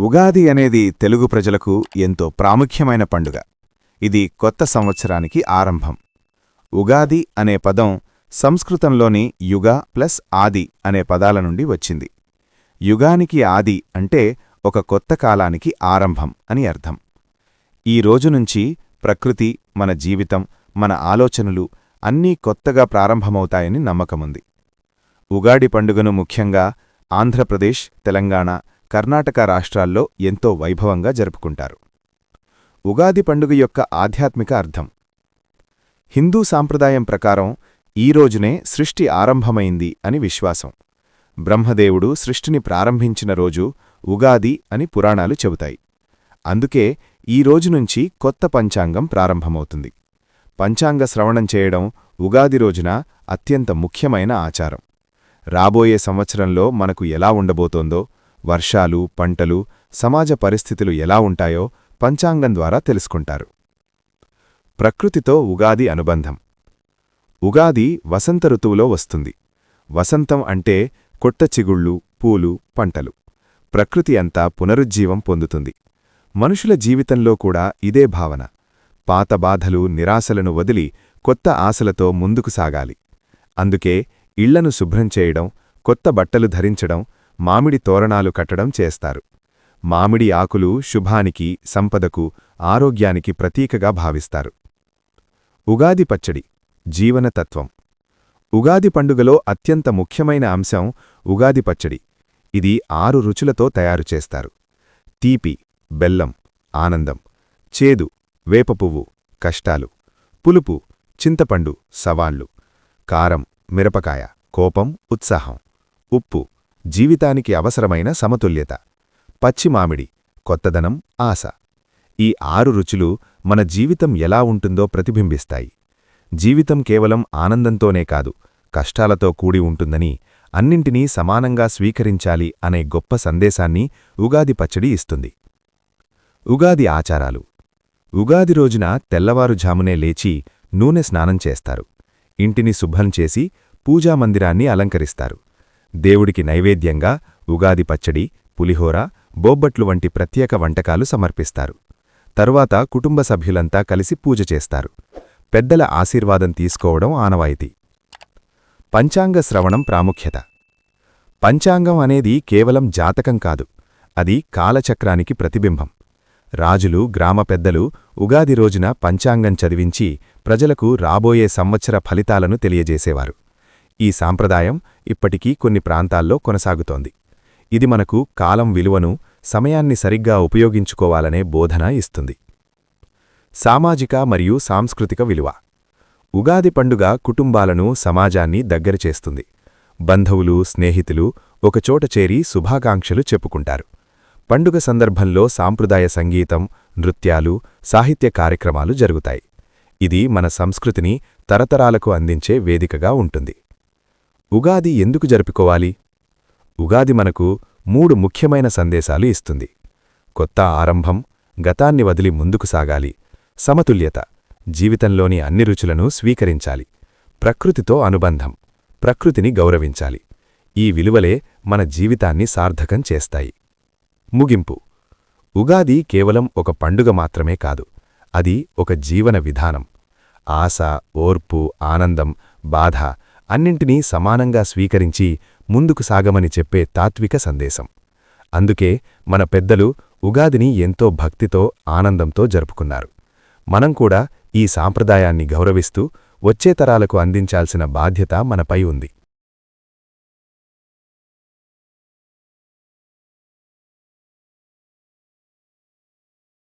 ఉగాది అనేది తెలుగు ప్రజలకు ఎంతో ప్రాముఖ్యమైన పండుగ. ఇది కొత్త సంవత్సరానికి ఆరంభం. ఉగాది అనే పదం సంస్కృతంలోని యుగ ప్లస్ ఆది అనే పదాల నుండి వచ్చింది. యుగానికి ఆది అంటే ఒక కొత్త కాలానికి ఆరంభం అని అర్థం. ఈ రోజునుంచి ప్రకృతి, మన జీవితం, మన ఆలోచనలు అన్నీ కొత్తగా ప్రారంభమవుతాయని నమ్మకముంది. ఉగాది పండుగను ముఖ్యంగా ఆంధ్రప్రదేశ్, తెలంగాణ, కర్ణాటక రాష్ట్రాల్లో ఎంతో వైభవంగా జరుపుకుంటారు. ఉగాది పండుగ యొక్క ఆధ్యాత్మిక అర్థం. హిందూ సాంప్రదాయం ప్రకారం ఈ రోజునే సృష్టి ఆరంభమైంది అని విశ్వాసం. బ్రహ్మదేవుడు సృష్టిని ప్రారంభించిన రోజు ఉగాది అని పురాణాలు చెబుతాయి. అందుకే ఈ రోజునుంచి కొత్త పంచాంగం ప్రారంభమవుతుంది. పంచాంగ శ్రవణం చేయడం ఉగాది రోజున అత్యంత ముఖ్యమైన ఆచారం. రాబోయే సంవత్సరంలో మనకు ఎలా ఉండబోతోందో, వర్షాలు, పంటలు, సమాజ పరిస్థితులు ఎలా ఉంటాయో పంచాంగం ద్వారా తెలుసుకుంటారు. ప్రకృతితో ఉగాది అనుబంధం. ఉగాది వసంత ఋతువులో వస్తుంది. వసంతం అంటే కొత్త చిగుళ్ళు, పూలు, పంటలు. ప్రకృతి అంతా పునరుజ్జీవం పొందుతుంది. మనుషుల జీవితంలో కూడా ఇదే భావన. పాత బాధలు, నిరాశలను వదిలి కొత్త ఆశలతో ముందుకు సాగాలి. అందుకే ఇళ్లను శుభ్రం చేయడం, కొత్త బట్టలు ధరించడం, మామిడి తోరణాలు కట్టడం చేస్తారు. మామిడి ఆకులు శుభానికి, సంపదకు, ఆరోగ్యానికి ప్రతీకగా భావిస్తారు. ఉగాది పచ్చడి జీవనతత్వం. ఉగాది పండుగలో అత్యంత ముఖ్యమైన అంశం ఉగాది పచ్చడి. ఇది 6 రుచులతో తయారుచేస్తారు. తీపి, బెల్లం, ఆనందం; చేదు, వేపపువ్వు, కష్టాలు; పులుపు, చింతపండు, సవాళ్లు; కారం, మిరపకాయ, కోపం, ఉత్సాహం; ఉప్పు, జీవితానికి అవసరమైన సమతుల్యత; పచ్చిమామిడి, కొత్తదనం, ఆశ. ఈ 6 రుచులు మన జీవితం ఎలా ఉంటుందో ప్రతిబింబిస్తాయి. జీవితం కేవలం ఆనందంతోనే కాదు, కష్టాలతో కూడి ఉంటుందని, అన్నింటినీ సమానంగా స్వీకరించాలి అనే గొప్ప సందేశాన్ని ఉగాది పచ్చడి ఇస్తుంది. ఉగాది ఆచారాలు. ఉగాది రోజున తెల్లవారుఝామునే లేచి నూనె స్నానం చేస్తారు. ఇంటిని శుభ్రం చేసి పూజామందిరాన్ని అలంకరిస్తారు. దేవుడికి నైవేద్యంగా ఉగాది పచ్చడి, పులిహోర, బొబ్బట్లు వంటి ప్రత్యేక వంటకాలు సమర్పిస్తారు. తరువాత కుటుంబ సభ్యులంతా కలిసి పూజ చేస్తారు. పెద్దల ఆశీర్వాదం తీసుకోవడం ఆనవాయితీ. పంచాంగ శ్రవణం ప్రాముఖ్యత. పంచాంగం అనేది కేవలం జాతకం కాదు, అది కాలచక్రానికి ప్రతిబింబం. రాజులు, గ్రామ పెద్దలు ఉగాది రోజున పంచాంగం చదివించి ప్రజలకు రాబోయే సంవత్సర ఫలితాలను తెలియజేసేవారు. ఈ సాంప్రదాయం ఇప్పటికీ కొన్ని ప్రాంతాల్లో కొనసాగుతోంది. ఇది మనకు కాలం విలువను, సమయాన్ని సరిగ్గా ఉపయోగించుకోవాలనే బోధన ఇస్తుంది. సామాజిక మరియు సాంస్కృతిక విలువ. ఉగాది పండుగ కుటుంబాలను, సమాజాన్ని దగ్గర చేస్తుంది. బంధువులు, స్నేహితులు ఒకచోట చేరి శుభాకాంక్షలు చెప్పుకుంటారు. పండుగ సందర్భంలో సాంప్రదాయ సంగీతం, నృత్యాలు, సాహిత్య కార్యక్రమాలు జరుగుతాయి. ఇది మన సంస్కృతిని తరతరాలకు అందించే వేదికగా ఉంటుంది. ఉగాది ఎందుకు జరుపుకోవాలి? ఉగాది మనకు 3 ముఖ్యమైన సందేశాలు ఇస్తుంది. కొత్త ఆరంభం, గతాన్ని వదిలి ముందుకు సాగాలి; సమతుల్యత, జీవితంలోని అన్ని రుచులను స్వీకరించాలి; ప్రకృతితో అనుబంధం, ప్రకృతిని గౌరవించాలి. ఈ విలువలే మన జీవితాన్ని సార్థకం చేస్తాయి. ముగింపు. ఉగాది కేవలం ఒక పండుగ మాత్రమే కాదు, అది ఒక జీవన విధానం. ఆశ, ఓర్పు, ఆనందం, బాధ అన్నింటినీ సమానంగా స్వీకరించి ముందుకు సాగమని చెప్పే తాత్విక సందేశం. అందుకే మన పెద్దలు ఉగాదిని ఎంతో భక్తితో, ఆనందంతో జరుపుకున్నారు. మనం కూడా ఈ సాంప్రదాయాన్ని గౌరవిస్తూ వచ్చే తరాలకు అందించాల్సిన బాధ్యత మనపై ఉంది.